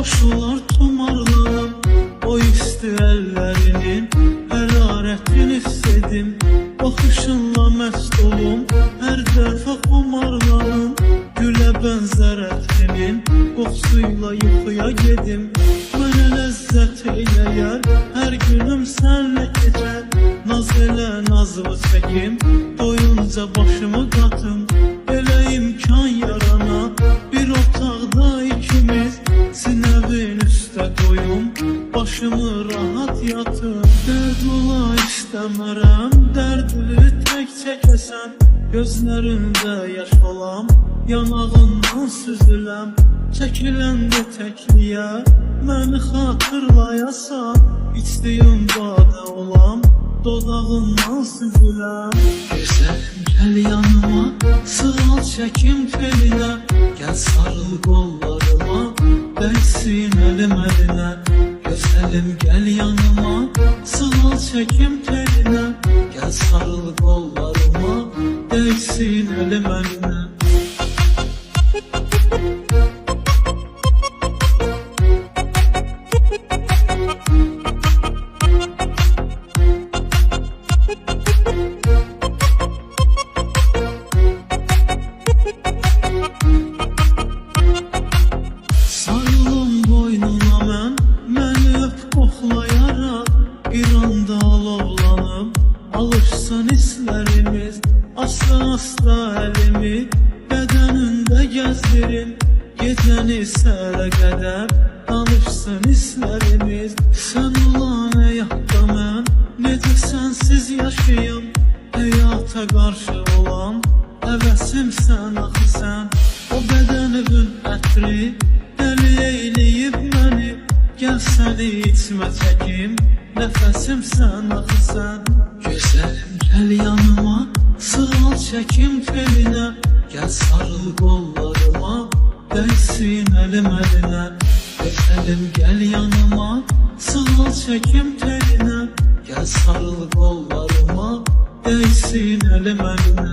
Koşular tumarlanıp o isti ellerinin hərarətini hissedim. Baxışınla məst olum, hər dəfə xumarlanım. Gülə bənzər ətrinin qoxusuyla yuxuya gedim. Mənə ləzzət eyləyər, hər günüm sənlə keçər. Naz elə nazımı çəkim, doyunca başımı qatım. Elə imkan yarana, bir otaqda ikimiz, sinəvin üstə qoyum, başımı rahat yatım. Dərd ola istəmərəm, dərdini tək çəkəsən. Gözlərində yaş olam, yanağından süzüləm. Çəkiləndə təkliyə, məni xatırlayasan. İçdiyim badə olam, dodağından süzüləm. Gözəlim gəl yanıma, sığal çəkim telinə. Gəl sarıl qollarıma, dəysin əlim əlinə. Gözəlim gəl yanıma, sığal çəkim telinə. Gəl sarıl qollarıma, dəysin əlim əlinə. Sarılım boynuna mən, məni öp qoxlayaraq. Bir anda alovlanıb, alışsın hislərimiz. Asta-asta əlimi bədənində gəzdirin. Gecəni səhərə qədər danışsın hislərimiz. Sən olan həyatda mən, necə sənsiz yaşayım. Həyata qarşı olan həvəsim sən, axı sən. O bədənimin ətri dəli eyləyib məni. Gəl səni içmə çəkim, nəfəsim sən, axı sən. Gözəlim gəl yanıma, sığal çəkim telinə. Gəl sarıl qollarıma, dəysin əlim əlinə. Gözəlim gəl yanıma, sığal çəkim telinə. Gəl sarıl qollarıma, dəysin əlim əlinə.